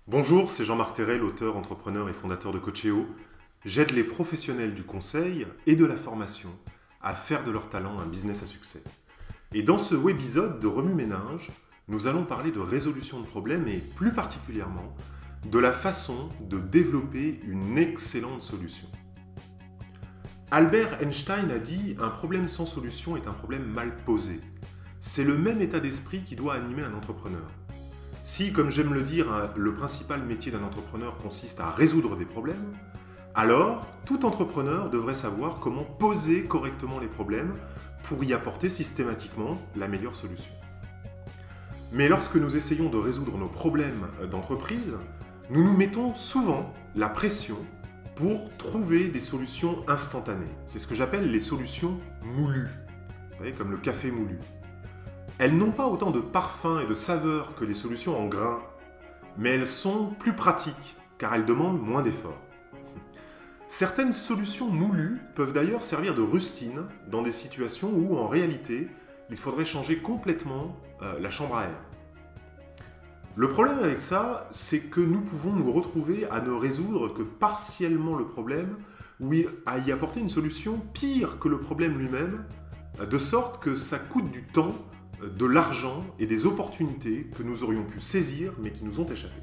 Bonjour, c'est Jean-Marc Terrel, auteur, entrepreneur et fondateur de Coachéo. J'aide les professionnels du conseil et de la formation à faire de leur talent un business à succès. Et dans ce webisode de Remue-Ménage, nous allons parler de résolution de problèmes et plus particulièrement de la façon de développer une excellente solution. Albert Einstein a dit « Un problème sans solution est un problème mal posé ». C'est le même état d'esprit qui doit animer un entrepreneur. Si, comme j'aime le dire, le principal métier d'un entrepreneur consiste à résoudre des problèmes, alors tout entrepreneur devrait savoir comment poser correctement les problèmes pour y apporter systématiquement la meilleure solution. Mais lorsque nous essayons de résoudre nos problèmes d'entreprise, nous nous mettons souvent la pression pour trouver des solutions instantanées. C'est ce que j'appelle les solutions moulues, vous savez, comme le café moulu. Elles n'ont pas autant de parfum et de saveur que les solutions en grains, mais elles sont plus pratiques, car elles demandent moins d'efforts. Certaines solutions moulues peuvent d'ailleurs servir de rustine dans des situations où, en réalité, il faudrait changer complètement la chambre à air. Le problème avec ça, c'est que nous pouvons nous retrouver à ne résoudre que partiellement le problème, ou à y apporter une solution pire que le problème lui-même, de sorte que ça coûte du temps, de l'argent et des opportunités que nous aurions pu saisir mais qui nous ont échappé.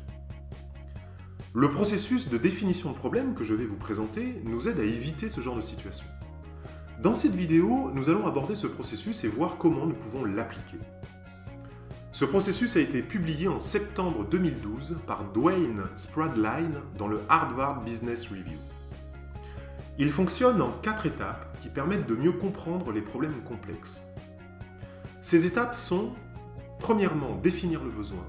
Le processus de définition de problème que je vais vous présenter nous aide à éviter ce genre de situation. Dans cette vidéo, nous allons aborder ce processus et voir comment nous pouvons l'appliquer. Ce processus a été publié en septembre 2012 par Dwayne Spradlin dans le Harvard Business Review. Il fonctionne en 4 étapes qui permettent de mieux comprendre les problèmes complexes. Ces étapes sont, premièrement, définir le besoin,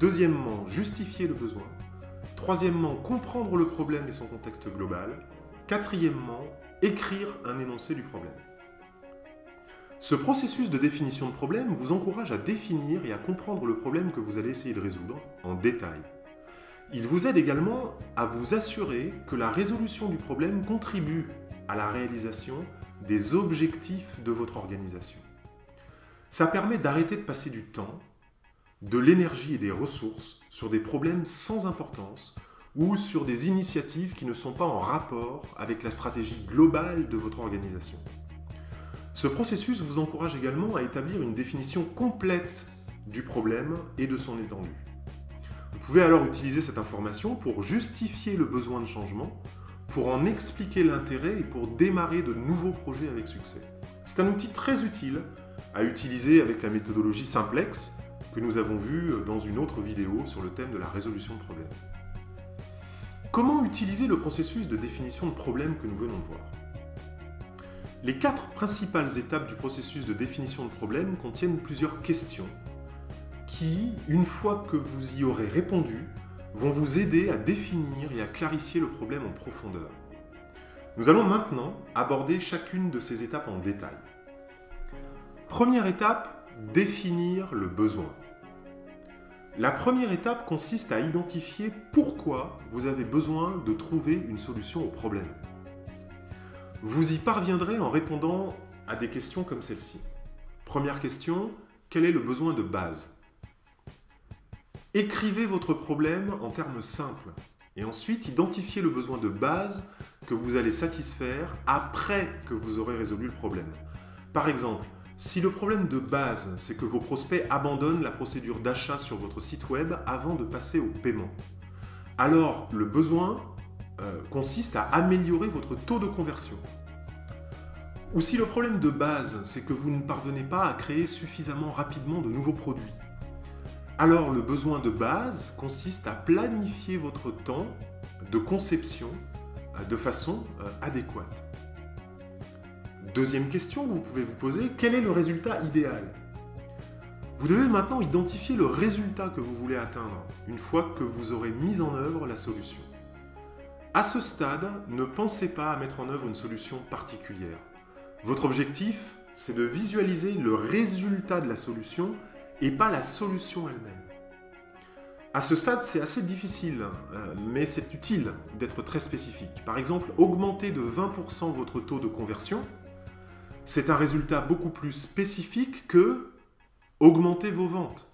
deuxièmement, justifier le besoin, troisièmement, comprendre le problème et son contexte global, quatrièmement, écrire un énoncé du problème. Ce processus de définition de problème vous encourage à définir et à comprendre le problème que vous allez essayer de résoudre en détail. Il vous aide également à vous assurer que la résolution du problème contribue à la réalisation des objectifs de votre organisation. Ça permet d'arrêter de passer du temps, de l'énergie et des ressources sur des problèmes sans importance ou sur des initiatives qui ne sont pas en rapport avec la stratégie globale de votre organisation. Ce processus vous encourage également à établir une définition complète du problème et de son étendue. Vous pouvez alors utiliser cette information pour justifier le besoin de changement, pour en expliquer l'intérêt et pour démarrer de nouveaux projets avec succès. C'est un outil très utile à utiliser avec la méthodologie Simplex que nous avons vue dans une autre vidéo sur le thème de la résolution de problèmes. Comment utiliser le processus de définition de problème que nous venons de voir? Les 4 principales étapes du processus de définition de problème contiennent plusieurs questions qui, une fois que vous y aurez répondu, vont vous aider à définir et à clarifier le problème en profondeur. Nous allons maintenant aborder chacune de ces étapes en détail. Première étape, définir le besoin. La première étape consiste à identifier pourquoi vous avez besoin de trouver une solution au problème. Vous y parviendrez en répondant à des questions comme celle-ci. Première question, quel est le besoin de base? Écrivez votre problème en termes simples et ensuite identifiez le besoin de base que vous allez satisfaire après que vous aurez résolu le problème. Par exemple, si le problème de base, c'est que vos prospects abandonnent la procédure d'achat sur votre site web avant de passer au paiement, alors le besoin consiste à améliorer votre taux de conversion. Ou si le problème de base, c'est que vous ne parvenez pas à créer suffisamment rapidement de nouveaux produits, alors le besoin de base consiste à planifier votre temps de conception de façon adéquate. Deuxième question que vous pouvez vous poser, quel est le résultat idéal? Vous devez maintenant identifier le résultat que vous voulez atteindre une fois que vous aurez mis en œuvre la solution. À ce stade, ne pensez pas à mettre en œuvre une solution particulière. Votre objectif, c'est de visualiser le résultat de la solution et pas la solution elle-même. À ce stade, c'est assez difficile, mais c'est utile d'être très spécifique. Par exemple, augmenter de 20% votre taux de conversion, c'est un résultat beaucoup plus spécifique que augmenter vos ventes.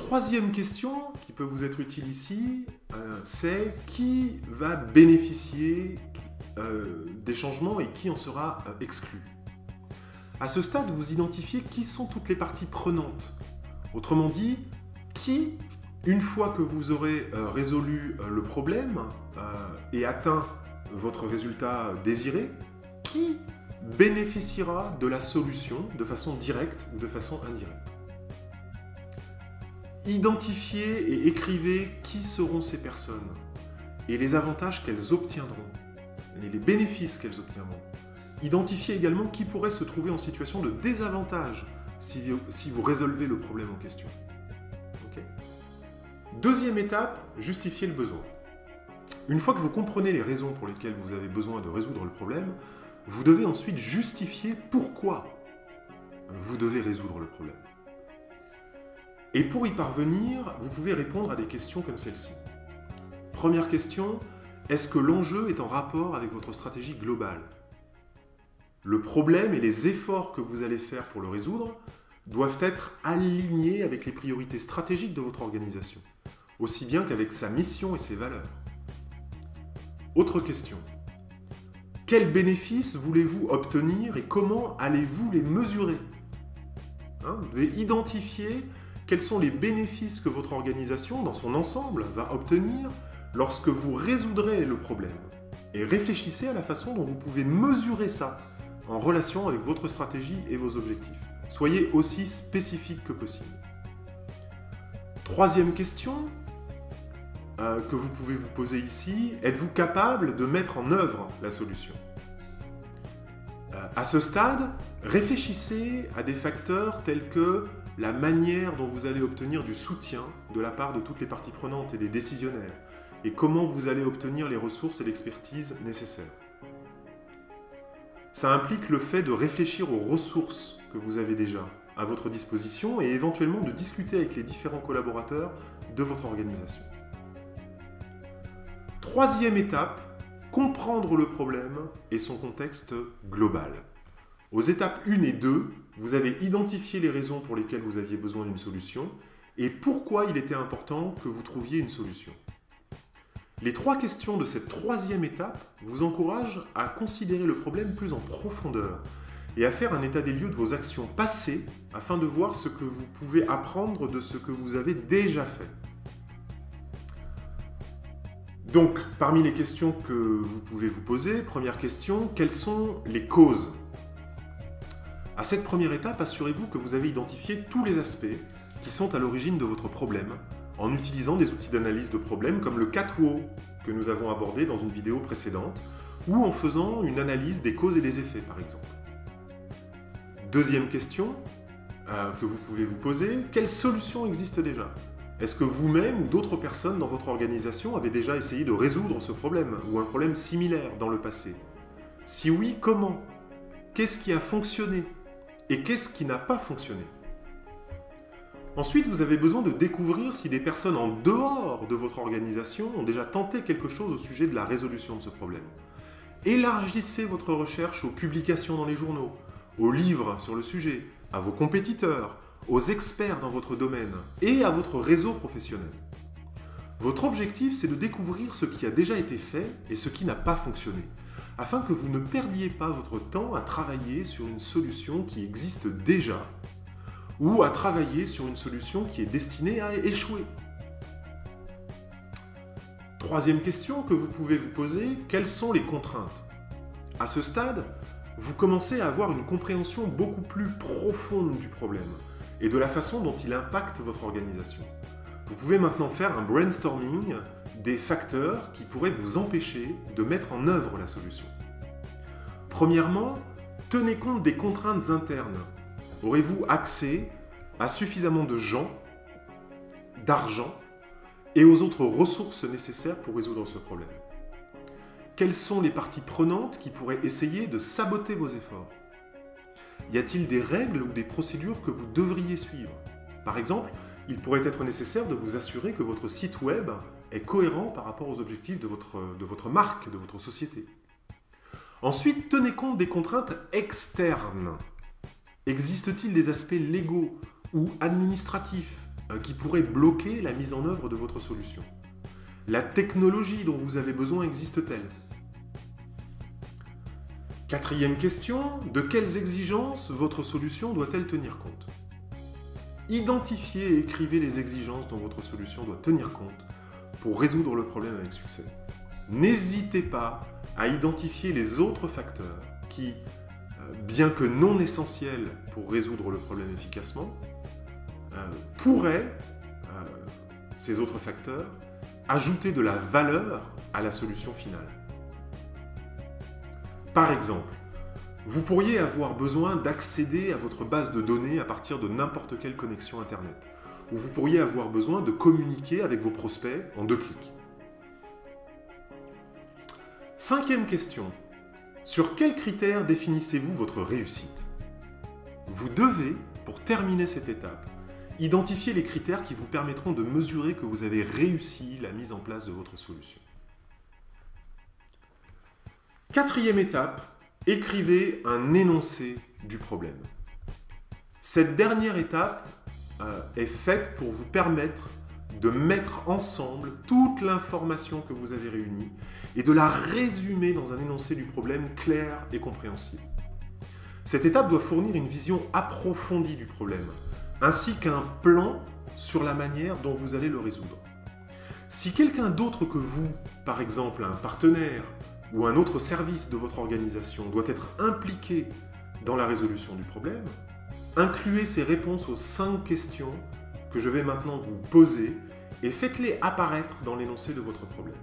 Troisième question qui peut vous être utile ici, c'est qui va bénéficier des changements et qui en sera exclu. À ce stade, vous identifiez qui sont toutes les parties prenantes. Autrement dit, qui, une fois que vous aurez résolu le problème et atteint votre résultat désiré, qui bénéficiera de la solution de façon directe ou de façon indirecte. Identifiez et écrivez qui seront ces personnes et les avantages qu'elles obtiendront et les bénéfices qu'elles obtiendront. Identifiez également qui pourrait se trouver en situation de désavantage si vous résolvez le problème en question. Okay. Deuxième étape, justifiez le besoin. Une fois que vous comprenez les raisons pour lesquelles vous avez besoin de résoudre le problème, vous devez ensuite justifier pourquoi vous devez résoudre le problème. Et pour y parvenir, vous pouvez répondre à des questions comme celle-ci. Première question, est-ce que l'enjeu est en rapport avec votre stratégie globale ? Le problème et les efforts que vous allez faire pour le résoudre doivent être alignés avec les priorités stratégiques de votre organisation, aussi bien qu'avec sa mission et ses valeurs. Autre question. Quels bénéfices voulez-vous obtenir et comment allez-vous les mesurer ? Vous devez identifier quels sont les bénéfices que votre organisation, dans son ensemble, va obtenir lorsque vous résoudrez le problème. Et réfléchissez à la façon dont vous pouvez mesurer ça en relation avec votre stratégie et vos objectifs. Soyez aussi spécifique que possible. Troisième question que vous pouvez vous poser ici, êtes-vous capable de mettre en œuvre la solution ? À ce stade, réfléchissez à des facteurs tels que la manière dont vous allez obtenir du soutien de la part de toutes les parties prenantes et des décisionnaires, et comment vous allez obtenir les ressources et l'expertise nécessaires. Ça implique le fait de réfléchir aux ressources que vous avez déjà à votre disposition et éventuellement de discuter avec les différents collaborateurs de votre organisation. Troisième étape, comprendre le problème et son contexte global. Aux étapes 1 et 2, vous avez identifié les raisons pour lesquelles vous aviez besoin d'une solution et pourquoi il était important que vous trouviez une solution. Les 3 questions de cette troisième étape vous encouragent à considérer le problème plus en profondeur et à faire un état des lieux de vos actions passées afin de voir ce que vous pouvez apprendre de ce que vous avez déjà fait. Donc, parmi les questions que vous pouvez vous poser, première question, quelles sont les causes ? À cette première étape, assurez-vous que vous avez identifié tous les aspects qui sont à l'origine de votre problème en utilisant des outils d'analyse de problèmes comme le CATWO que nous avons abordé dans une vidéo précédente ou en faisant une analyse des causes et des effets par exemple. Deuxième question que vous pouvez vous poser, quelles solutions existent déjà ? Est-ce que vous-même ou d'autres personnes dans votre organisation avaient déjà essayé de résoudre ce problème ou un problème similaire dans le passé ? Si oui, comment ? Qu'est-ce qui a fonctionné ? Et qu'est-ce qui n'a pas fonctionné ? Ensuite, vous avez besoin de découvrir si des personnes en dehors de votre organisation ont déjà tenté quelque chose au sujet de la résolution de ce problème. Élargissez votre recherche aux publications dans les journaux, aux livres sur le sujet, à vos compétiteurs, aux experts dans votre domaine et à votre réseau professionnel. Votre objectif, c'est de découvrir ce qui a déjà été fait et ce qui n'a pas fonctionné, afin que vous ne perdiez pas votre temps à travailler sur une solution qui existe déjà ou à travailler sur une solution qui est destinée à échouer. Troisième question que vous pouvez vous poser, quelles sont les contraintes ? À ce stade, vous commencez à avoir une compréhension beaucoup plus profonde du problème et de la façon dont il impacte votre organisation. Vous pouvez maintenant faire un brainstorming des facteurs qui pourraient vous empêcher de mettre en œuvre la solution. Premièrement, tenez compte des contraintes internes. Aurez-vous accès à suffisamment de gens, d'argent et aux autres ressources nécessaires pour résoudre ce problème ? Quelles sont les parties prenantes qui pourraient essayer de saboter vos efforts ? Y a-t-il des règles ou des procédures que vous devriez suivre ? Par exemple, il pourrait être nécessaire de vous assurer que votre site web est cohérent par rapport aux objectifs de votre marque, de votre société. Ensuite, tenez compte des contraintes externes. Existe-t-il des aspects légaux ou administratifs qui pourrait bloquer la mise en œuvre de votre solution? La technologie dont vous avez besoin existe-t-elle? Quatrième question, de quelles exigences votre solution doit-elle tenir compte? Identifiez et écrivez les exigences dont votre solution doit tenir compte pour résoudre le problème avec succès. N'hésitez pas à identifier les autres facteurs qui, bien que non essentiels pour résoudre le problème efficacement, pourraient, ces autres facteurs, ajouter de la valeur à la solution finale. Par exemple, vous pourriez avoir besoin d'accéder à votre base de données à partir de n'importe quelle connexion Internet, ou vous pourriez avoir besoin de communiquer avec vos prospects en 2 clics. Cinquième question. Sur quels critères définissez-vous votre réussite? Vous devez, pour terminer cette étape, identifier les critères qui vous permettront de mesurer que vous avez réussi la mise en place de votre solution. Quatrième étape, écrivez un énoncé du problème. Cette dernière étape est faite pour vous permettre de mettre ensemble toute l'information que vous avez réunie et de la résumer dans un énoncé du problème clair et compréhensible. Cette étape doit fournir une vision approfondie du problème, ainsi qu'un plan sur la manière dont vous allez le résoudre. Si quelqu'un d'autre que vous, par exemple un partenaire ou un autre service de votre organisation, doit être impliqué dans la résolution du problème, incluez ces réponses aux 5 questions que je vais maintenant vous poser et faites-les apparaître dans l'énoncé de votre problème.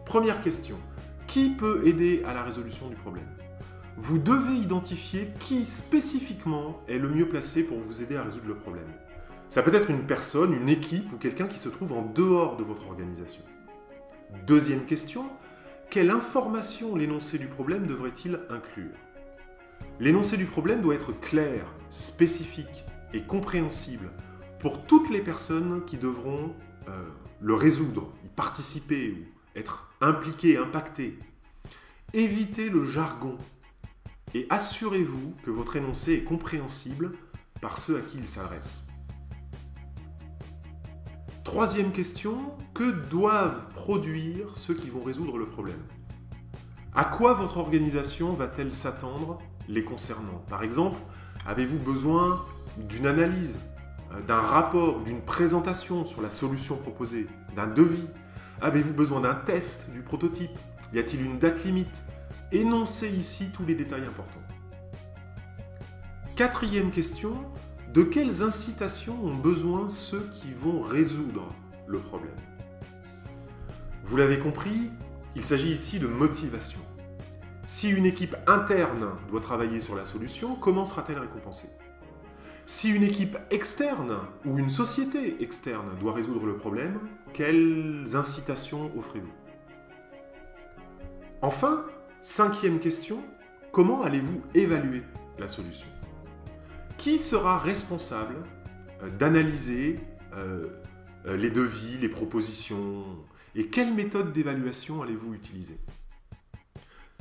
Première question. Qui peut aider à la résolution du problème? Vous devez identifier qui spécifiquement est le mieux placé pour vous aider à résoudre le problème. Ça peut être une personne, une équipe ou quelqu'un qui se trouve en dehors de votre organisation. Deuxième question. Quelle information l'énoncé du problème devrait-il inclure? L'énoncé du problème doit être clair, spécifique et compréhensible pour toutes les personnes qui devront le résoudre, y participer ou être impliquées, impactées. Évitez le jargon et assurez-vous que votre énoncé est compréhensible par ceux à qui il s'adresse. Troisième question, que doivent produire ceux qui vont résoudre le problème? À quoi votre organisation va-t-elle s'attendre les concernant? Par exemple, avez-vous besoin d'une analyse, d'un rapport ou d'une présentation sur la solution proposée, d'un devis? Avez-vous besoin d'un test du prototype? Y a-t-il une date limite? Énoncez ici tous les détails importants. Quatrième question, de quelles incitations ont besoin ceux qui vont résoudre le problème? Vous l'avez compris, il s'agit ici de motivation. Si une équipe interne doit travailler sur la solution, comment sera-t-elle récompensée? Si une équipe externe ou une société externe doit résoudre le problème, quelles incitations offrez-vous? Enfin, cinquième question, comment allez-vous évaluer la solution? Qui sera responsable d'analyser les devis, les propositions et quelle méthode d'évaluation allez-vous utiliser?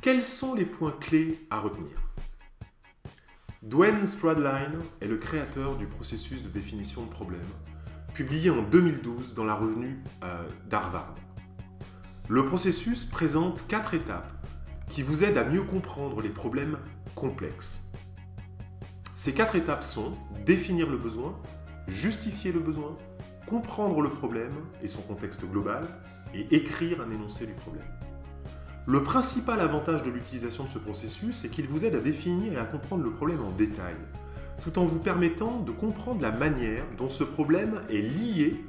Quels sont les points clés à retenir? Dwayne Spradlin est le créateur du processus de définition de problème, publié en 2012 dans la revue d'Harvard. Le processus présente 4 étapes qui vous aident à mieux comprendre les problèmes complexes. Ces 4 étapes sont définir le besoin, justifier le besoin, comprendre le problème et son contexte global, et écrire un énoncé du problème. Le principal avantage de l'utilisation de ce processus, c'est qu'il vous aide à définir et à comprendre le problème en détail, tout en vous permettant de comprendre la manière dont ce problème est lié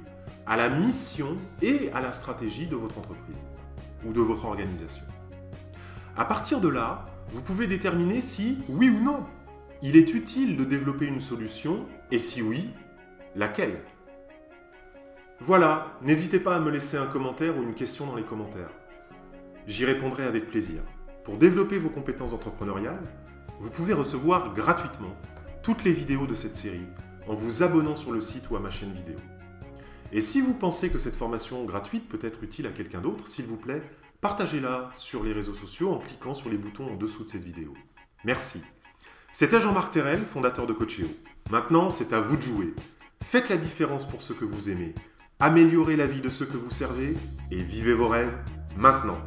à la mission et à la stratégie de votre entreprise ou de votre organisation. À partir de là, vous pouvez déterminer si, oui ou non, il est utile de développer une solution, et si oui, laquelle? Voilà, n'hésitez pas à me laisser un commentaire ou une question dans les commentaires. J'y répondrai avec plaisir. Pour développer vos compétences entrepreneuriales, vous pouvez recevoir gratuitement toutes les vidéos de cette série en vous abonnant sur le site ou à ma chaîne vidéo. Et si vous pensez que cette formation gratuite peut être utile à quelqu'un d'autre, s'il vous plaît, partagez-la sur les réseaux sociaux en cliquant sur les boutons en dessous de cette vidéo. Merci. C'était Jean-Marc Terrel, fondateur de Coachéo. Maintenant, c'est à vous de jouer. Faites la différence pour ceux que vous aimez. Améliorez la vie de ceux que vous servez et vivez vos rêves maintenant.